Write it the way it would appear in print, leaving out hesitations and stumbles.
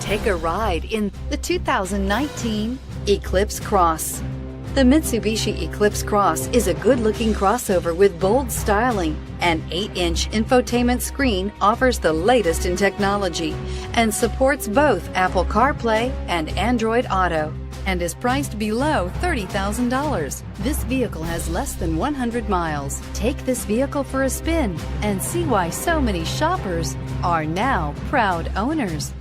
Take a ride in the 2019 Eclipse Cross. The Mitsubishi Eclipse Cross is a good-looking crossover with bold styling. An 8-inch infotainment screen offers the latest in technology and supports both Apple CarPlay and Android Auto, and is priced below $30,000. This vehicle has less than 100 miles. Take this vehicle for a spin and see why so many shoppers are now proud owners.